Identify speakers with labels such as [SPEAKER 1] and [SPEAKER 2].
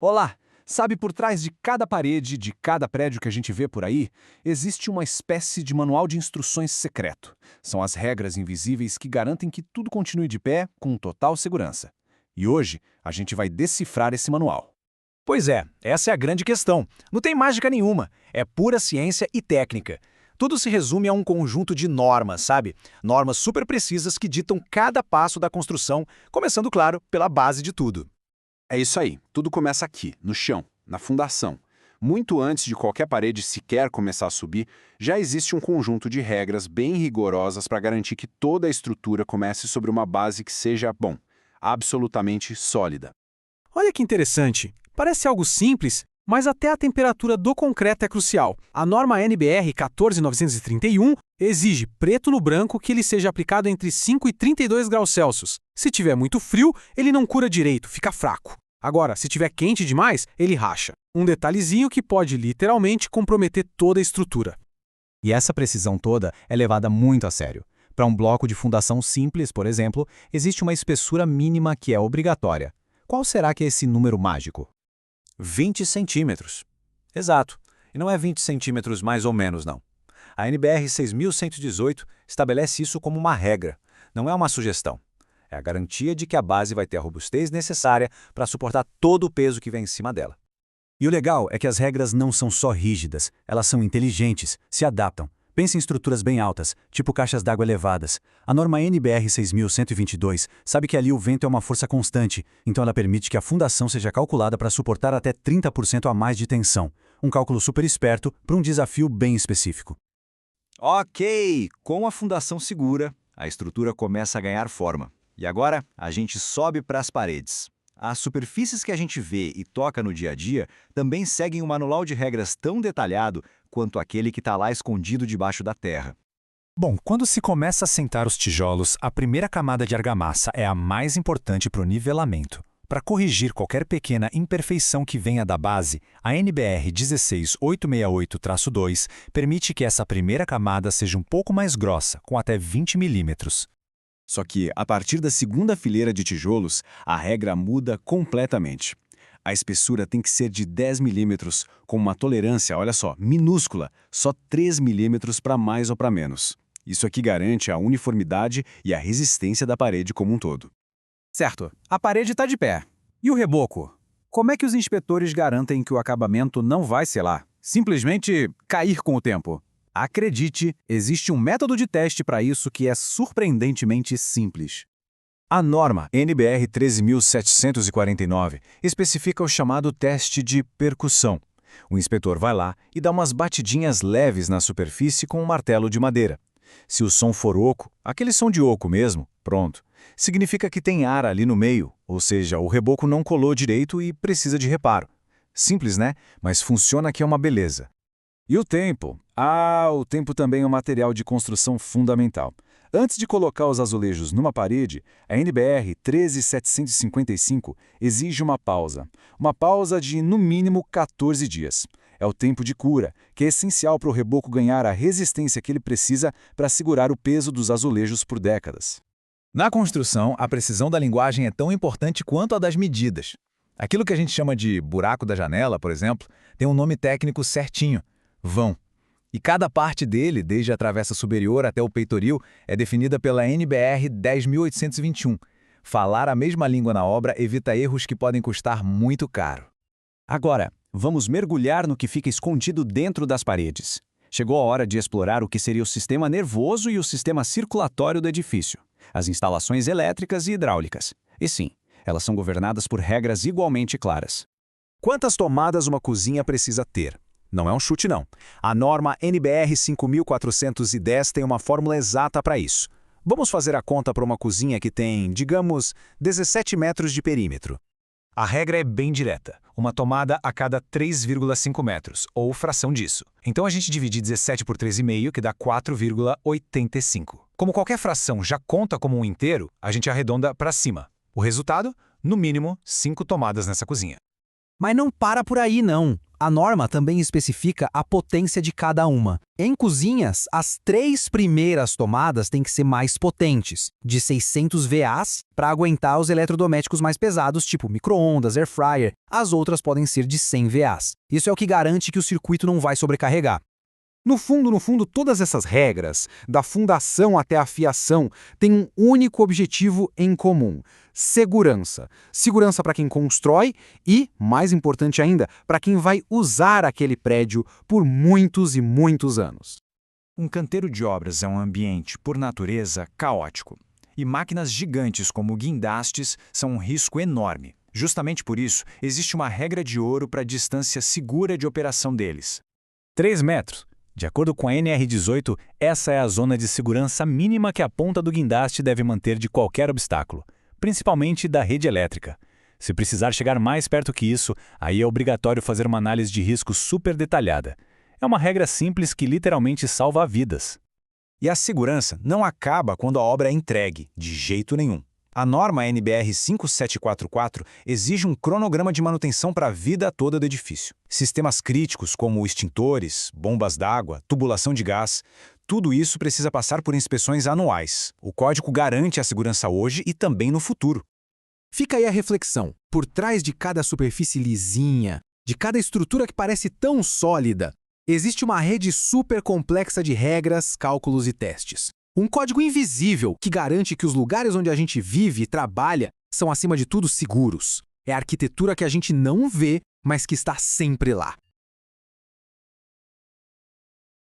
[SPEAKER 1] Olá! Sabe, por trás de cada parede, de cada prédio que a gente vê por aí, existe uma espécie de manual de instruções secreto. São as regras invisíveis que garantem que tudo continue de pé com total segurança. E hoje, a gente vai decifrar esse manual.
[SPEAKER 2] Pois é, essa é a grande questão. Não tem mágica nenhuma, é pura ciência e técnica. Tudo se resume a um conjunto de normas, sabe? Normas super precisas que ditam cada passo da construção, começando, claro, pela base de tudo.
[SPEAKER 1] É isso aí, tudo começa aqui, no chão, na fundação. Muito antes de qualquer parede sequer começar a subir, já existe um conjunto de regras bem rigorosas para garantir que toda a estrutura comece sobre uma base que seja, bom, absolutamente sólida.
[SPEAKER 2] Olha que interessante. Parece algo simples, mas até a temperatura do concreto é crucial. A norma NBR 14931 exige preto no branco que ele seja aplicado entre 5 e 32 graus Celsius. Se tiver muito frio, ele não cura direito, fica fraco. Agora, se tiver quente demais, ele racha. Um detalhezinho que pode literalmente comprometer toda a estrutura.
[SPEAKER 3] E essa precisão toda é levada muito a sério. Para um bloco de fundação simples, por exemplo, existe uma espessura mínima que é obrigatória. Qual será que é esse número mágico?
[SPEAKER 4] 20 centímetros. Exato. E não é 20 centímetros mais ou menos, não. A NBR 6118 estabelece isso como uma regra, não é uma sugestão. É a garantia de que a base vai ter a robustez necessária para suportar todo o peso que vem em cima dela.
[SPEAKER 3] E o legal é que as regras não são só rígidas, elas são inteligentes, se adaptam. Pense em estruturas bem altas, tipo caixas d'água elevadas. A norma NBR 6122 sabe que ali o vento é uma força constante, então ela permite que a fundação seja calculada para suportar até 30% a mais de tensão. Um cálculo super esperto para um desafio bem específico.
[SPEAKER 4] Ok, com a fundação segura, a estrutura começa a ganhar forma. E agora, a gente sobe para as paredes. As superfícies que a gente vê e toca no dia a dia também seguem um manual de regras tão detalhado quanto aquele que está lá escondido debaixo da terra.
[SPEAKER 3] Bom, quando se começa a sentar os tijolos, a primeira camada de argamassa é a mais importante para o nivelamento. Para corrigir qualquer pequena imperfeição que venha da base, a NBR 16868-2 permite que essa primeira camada seja um pouco mais grossa, com até 20 milímetros.
[SPEAKER 1] Só que, a partir da segunda fileira de tijolos, a regra muda completamente. A espessura tem que ser de 10 milímetros, com uma tolerância, olha só, minúscula, só 3 milímetros para mais ou para menos. Isso aqui garante a uniformidade e a resistência da parede como um todo.
[SPEAKER 2] Certo, a parede está de pé. E o reboco? Como é que os inspetores garantem que o acabamento não vai, sei lá, simplesmente cair com o tempo? Acredite, existe um método de teste para isso que é surpreendentemente simples.
[SPEAKER 3] A norma NBR 13749 especifica o chamado teste de percussão. O inspetor vai lá e dá umas batidinhas leves na superfície com um martelo de madeira. Se o som for oco, aquele som de oco mesmo, pronto. Significa que tem ar ali no meio, ou seja, o reboco não colou direito e precisa de reparo. Simples, né? Mas funciona que é uma beleza. E o tempo? O tempo também é um material de construção fundamental. Antes de colocar os azulejos numa parede, a NBR 13755 exige uma pausa. Uma pausa de, no mínimo, 14 dias. É o tempo de cura, que é essencial para o reboco ganhar a resistência que ele precisa para segurar o peso dos azulejos por décadas.
[SPEAKER 2] Na construção, a precisão da linguagem é tão importante quanto a das medidas. Aquilo que a gente chama de buraco da janela, por exemplo, tem um nome técnico certinho: vão. E cada parte dele, desde a travessa superior até o peitoril, é definida pela NBR 10821. Falar a mesma língua na obra evita erros que podem custar muito caro.
[SPEAKER 1] Agora, vamos mergulhar no que fica escondido dentro das paredes. Chegou a hora de explorar o que seria o sistema nervoso e o sistema circulatório do edifício, as instalações elétricas e hidráulicas. E sim, elas são governadas por regras igualmente claras.
[SPEAKER 2] Quantas tomadas uma cozinha precisa ter? Não é um chute, não. A norma NBR 5410 tem uma fórmula exata para isso. Vamos fazer a conta para uma cozinha que tem, digamos, 17 metros de perímetro. A regra é bem direta. Uma tomada a cada 3,5 metros, ou fração disso. Então a gente divide 17 por 3,5, que dá 4,85. Como qualquer fração já conta como um inteiro, a gente arredonda para cima. O resultado? No mínimo, 5 tomadas nessa cozinha.
[SPEAKER 5] Mas não para por aí, não. A norma também especifica a potência de cada uma. Em cozinhas, as 3 primeiras tomadas têm que ser mais potentes, de 600 VAs, para aguentar os eletrodomésticos mais pesados, tipo micro-ondas, air fryer. As outras podem ser de 100 VAs. Isso é o que garante que o circuito não vai sobrecarregar.
[SPEAKER 2] No fundo, todas essas regras, da fundação até a fiação, têm um único objetivo em comum: segurança. Segurança para quem constrói e, mais importante ainda, para quem vai usar aquele prédio por muitos e muitos anos.
[SPEAKER 3] Um canteiro de obras é um ambiente, por natureza, caótico. E máquinas gigantes como guindastes são um risco enorme. Justamente por isso, existe uma regra de ouro para a distância segura de operação deles: 3 metros. De acordo com a NR18, essa é a zona de segurança mínima que a ponta do guindaste deve manter de qualquer obstáculo, principalmente da rede elétrica. Se precisar chegar mais perto que isso, aí é obrigatório fazer uma análise de risco super detalhada. É uma regra simples que literalmente salva vidas.
[SPEAKER 2] E a segurança não acaba quando a obra é entregue, de jeito nenhum. A norma NBR 5744 exige um cronograma de manutenção para a vida toda do edifício. Sistemas críticos como extintores, bombas d'água, tubulação de gás, tudo isso precisa passar por inspeções anuais. O código garante a segurança hoje e também no futuro.
[SPEAKER 5] Fica aí a reflexão. Por trás de cada superfície lisinha, de cada estrutura que parece tão sólida, existe uma rede super complexa de regras, cálculos e testes. Um código invisível que garante que os lugares onde a gente vive e trabalha são, acima de tudo, seguros. É a arquitetura que a gente não vê, mas que está sempre lá.